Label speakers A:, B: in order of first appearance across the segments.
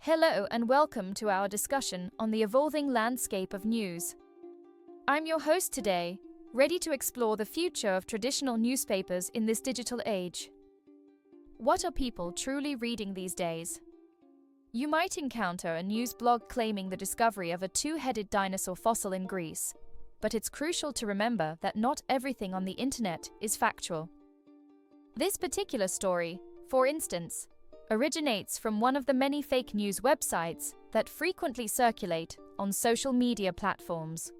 A: Hello and welcome to our discussion on the evolving landscape of news. I'm your host today, ready to explore the future of traditional newspapers in this digital age. What are people truly reading these days? You might encounter a news blog claiming the discovery of a two-headed dinosaur fossil in Greece, but it's crucial to remember that not everything on the internet is factual. This particular story, for instance, originates from one of the many fake news websites that frequently circulate on social media platforms.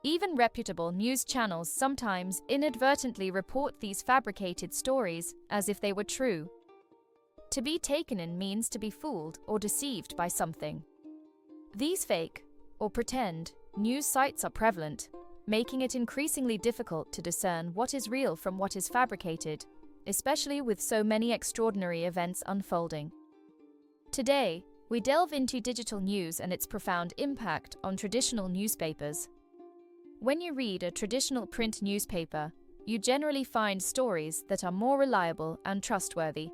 A: Even reputable news channels sometimes inadvertently report these fabricated stories as if they were true. To be taken in means to be fooled or deceived by something. These fake, or pretend, news sites are prevalent, making it increasingly difficult to discern what is real from what is fabricated, especially with so many extraordinary events unfolding. Today, we delve into digital news and its profound impact on traditional newspapers. When you read a traditional print newspaper, you generally find stories that are more reliable and trustworthy.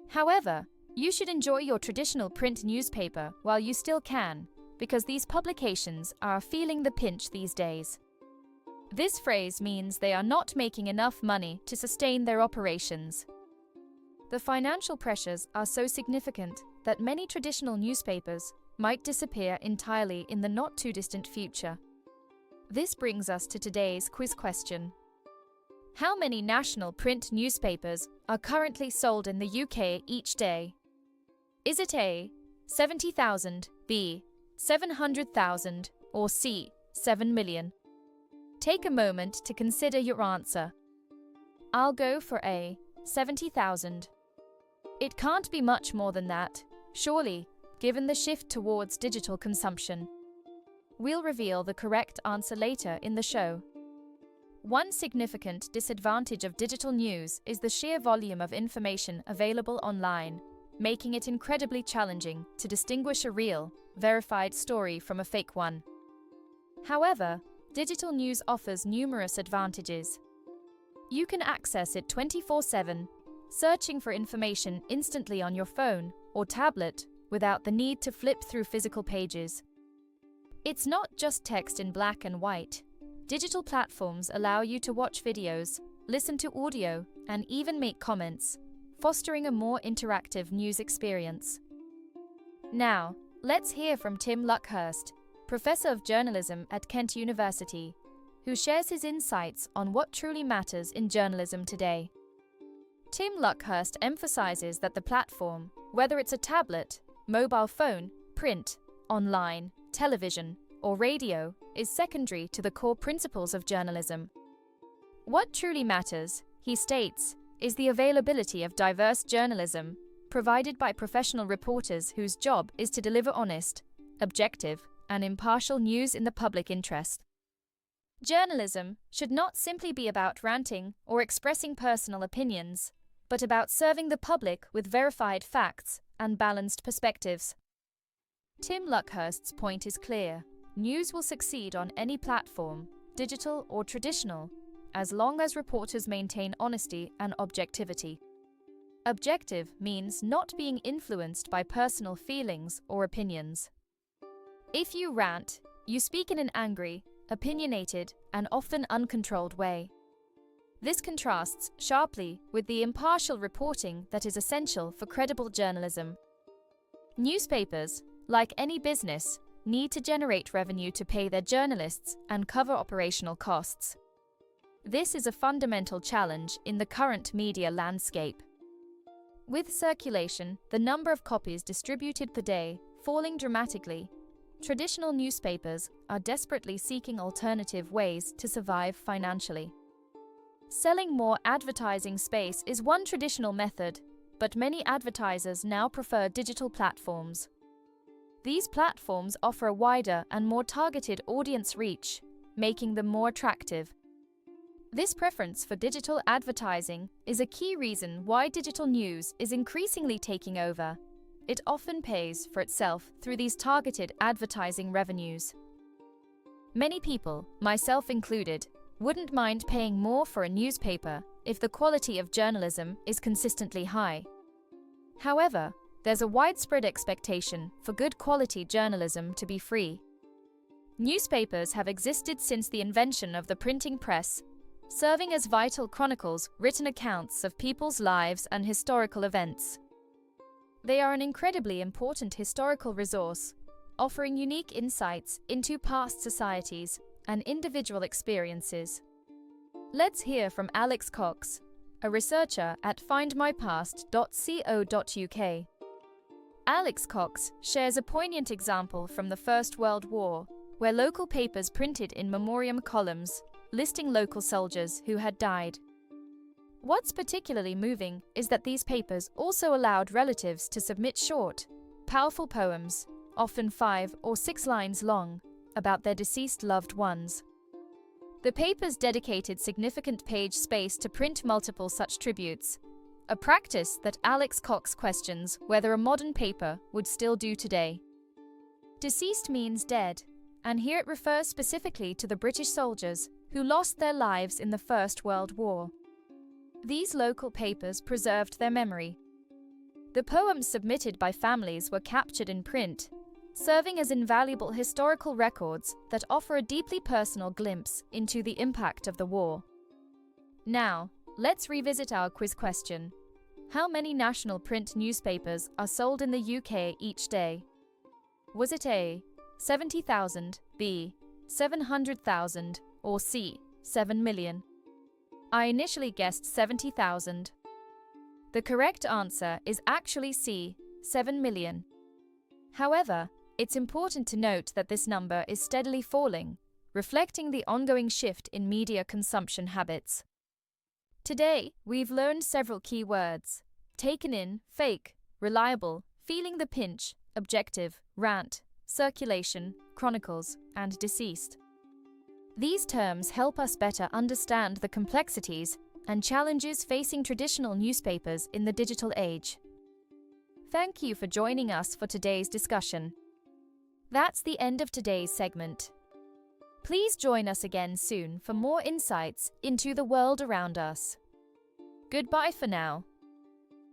A: However, you should enjoy your traditional print newspaper while you still can, because these publications are feeling the pinch these days. This phrase means they are not making enough money to sustain their operations. The financial pressures are so significant that many traditional newspapers might disappear entirely in the not-too-distant future. This brings us to today's quiz question. How many national print newspapers are currently sold in the UK each day? Is it A, 70,000, B, 700,000, or C, 7 million? Take a moment to consider your answer. I'll go for A, 70,000. It can't be much more than that, surely, given the shift towards digital consumption. We'll reveal the correct answer later in the show. One significant disadvantage of digital news is the sheer volume of information available online, making it incredibly challenging to distinguish a real, verified story from a fake one. However, digital news offers numerous advantages. You can access it 24/7, searching for information instantly on your phone or tablet without the need to flip through physical pages. It's not just text in black and white. Digital platforms allow you to watch videos, listen to audio, and even make comments, fostering a more interactive news experience. Now, let's hear from Tim Luckhurst, Professor of Journalism at Kent University, who shares his insights on what truly matters in journalism today. Tim Luckhurst emphasizes that the platform, whether it's a tablet, mobile phone, print, online, television, or radio, is secondary to the core principles of journalism. What truly matters, he states, is the availability of diverse journalism, provided by professional reporters whose job is to deliver honest, objective, and impartial news in the public interest. Journalism should not simply be about ranting or expressing personal opinions, but about serving the public with verified facts and balanced perspectives. Tim Luckhurst's point is clear. News will succeed on any platform, digital or traditional, as long as reporters maintain honesty and objectivity. Objective means not being influenced by personal feelings or opinions. If you rant, you speak in an angry, opinionated, and often uncontrolled way. This contrasts sharply with the impartial reporting that is essential for credible journalism. Newspapers, like any business, need to generate revenue to pay their journalists and cover operational costs. This is a fundamental challenge in the current media landscape. With circulation, the number of copies distributed per day falling dramatically, traditional newspapers are desperately seeking alternative ways to survive financially. Selling more advertising space is one traditional method, but many advertisers now prefer digital platforms. These platforms offer a wider and more targeted audience reach, making them more attractive. This preference for digital advertising is a key reason why digital news is increasingly taking over. It often pays for itself through these targeted advertising revenues. Many people, myself included, wouldn't mind paying more for a newspaper if the quality of journalism is consistently high. However, there's a widespread expectation for good quality journalism to be free. Newspapers have existed since the invention of the printing press, serving as vital chronicles, written accounts of people's lives and historical events. They are an incredibly important historical resource, offering unique insights into past societies and individual experiences. Let's hear from Alex Cox, a researcher at findmypast.co.uk. Alex Cox shares a poignant example from the First World War, where local papers printed in memoriam columns, listing local soldiers who had died. What's particularly moving is that these papers also allowed relatives to submit short, powerful poems, often 5 or 6 lines long, about their deceased loved ones. The papers dedicated significant page space to print multiple such tributes, a practice that Alex Cox questions whether a modern paper would still do today. Deceased means dead, and here it refers specifically to the British soldiers who lost their lives in the First World War. These local papers preserved their memory. The poems submitted by families were captured in print, serving as invaluable historical records that offer a deeply personal glimpse into the impact of the war. Now, let's revisit our quiz question. How many national print newspapers are sold in the UK each day? Was it A, 70,000, B, 700,000, or C, 7 million? I initially guessed 70,000. The correct answer is actually C, 7 million. However, it's important to note that this number is steadily falling, reflecting the ongoing shift in media consumption habits. Today, we've learned several key words: taken in, fake, reliable, feeling the pinch, objective, rant, circulation, chronicles, and deceased. These terms help us better understand the complexities and challenges facing traditional newspapers in the digital age. Thank you for joining us for today's discussion. That's the end of today's segment. Please join us again soon for more insights into the world around us. Goodbye for now.